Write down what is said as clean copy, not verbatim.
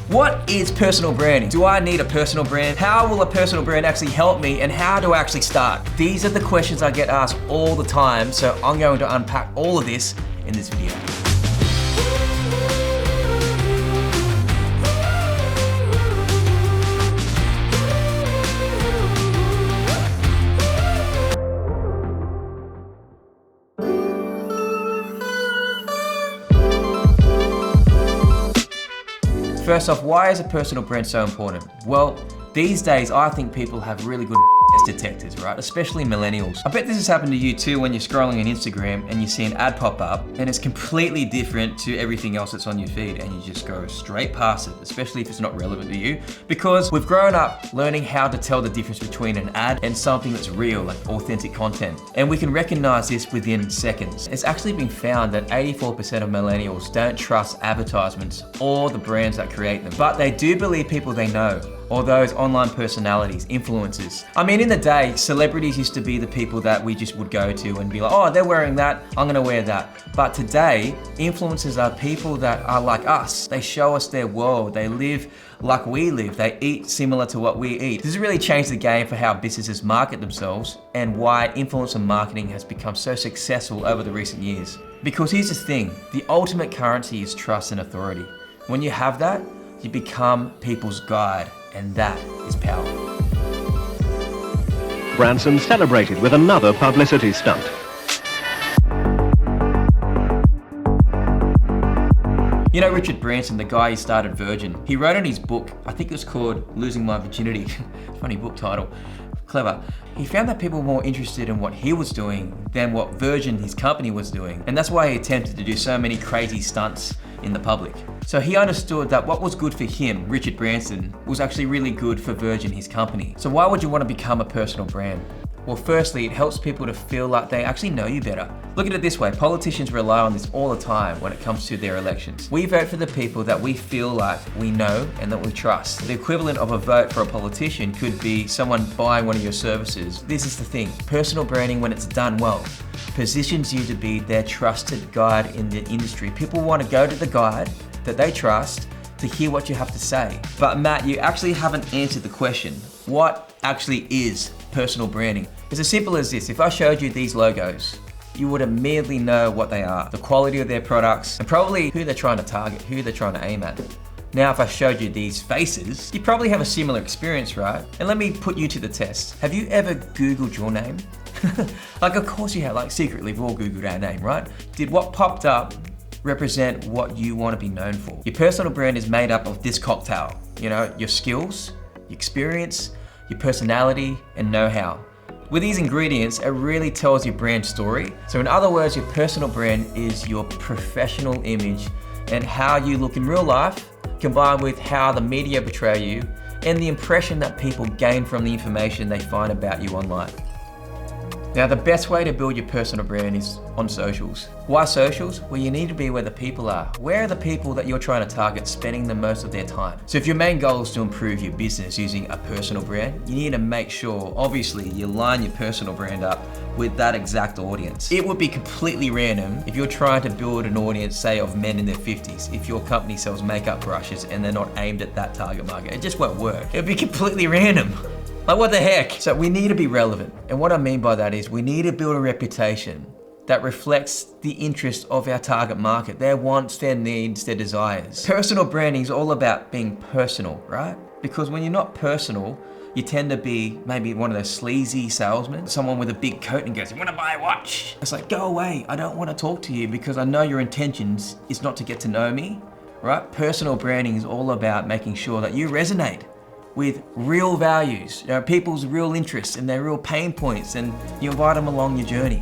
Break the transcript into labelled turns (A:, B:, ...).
A: What is personal branding? Do I need a personal brand? How will a personal brand actually help me, and how do I actually start? These are the questions I get asked all the time, so I'm going to unpack all of this in this video. First off, why is a personal brand so important? Well, these days I think people have really good detectors, right? Especially millennials. I bet this has happened to you too when you're scrolling on Instagram and you see an ad pop up and it's completely different to everything else that's on your feed and you just go straight past it, especially if it's not relevant to you, because we've grown up learning how to tell the difference between an ad and something that's real, like authentic content. And we can recognize this within seconds. It's actually been found that 84% of millennials don't trust advertisements or the brands that create them, but they do believe people they know, or those online personalities, influencers. I mean, in the day, celebrities used to be the people that we just would go to and be like, oh, they're wearing that, I'm gonna wear that. But today, influencers are people that are like us. They show us their world, they live like we live, they eat similar to what we eat. This has really changed the game for how businesses market themselves and why influencer marketing has become so successful over the recent years. Because here's the thing, the ultimate currency is trust and authority. When you have that, you become people's guide. And that is power.
B: Branson celebrated with another publicity stunt.
A: You know Richard Branson, the guy who started Virgin, he wrote in his book, I think it was called Losing My Virginity, funny book title, clever. He found that people were more interested in what he was doing than what Virgin, his company, was doing. And that's why he attempted to do so many crazy stunts in the public. So he understood that what was good for him, Richard Branson, was actually really good for Virgin, his company. So why would you want to become a personal brand? Well, firstly, it helps people to feel like they actually know you better. Look at it this way, politicians rely on this all the time when it comes to their elections. We vote for the people that we feel like we know and that we trust. The equivalent of a vote for a politician could be someone buying one of your services. This is the thing, personal branding, when it's done well, positions you to be their trusted guide in the industry. People want to go to the guide that they trust to hear what you have to say. But Matt, you actually haven't answered the question. What actually is personal branding? It's as simple as this. If I showed you these logos, you would immediately know what they are, the quality of their products, and probably who they're trying to target, who they're trying to aim at. Now, if I showed you these faces, you probably have a similar experience, right? And let me put you to the test. Have you ever Googled your name? Like, of course you have, like secretly, we've all Googled our name, right? Did what popped up represent what you want to be known for? Your personal brand is made up of this cocktail, you know, your skills, your experience, your personality, and know-how. With these ingredients, it really tells your brand story. So in other words, your personal brand is your professional image and how you look in real life, combined with how the media portray you and the impression that people gain from the information they find about you online. Now, the best way to build your personal brand is on socials. Why socials? Well, you need to be where the people are. Where are the people that you're trying to target spending the most of their time? So if your main goal is to improve your business using a personal brand, you need to make sure, obviously, you line your personal brand up with that exact audience. It would be completely random if you're trying to build an audience, say, of men in their 50s, if your company sells makeup brushes and they're not aimed at that target market. It just won't work. It'd be completely random. Like, what the heck? So we need to be relevant. And what I mean by that is we need to build a reputation that reflects the interest of our target market, their wants, their needs, their desires. Personal branding is all about being personal, right? Because when you're not personal, you tend to be maybe one of those sleazy salesmen, someone with a big coat and goes, you wanna buy a watch? It's like, go away, I don't wanna talk to you because I know your intentions is not to get to know me, right? Personal branding is all about making sure that you resonate with real values, you know, people's real interests and their real pain points, and you invite them along your journey.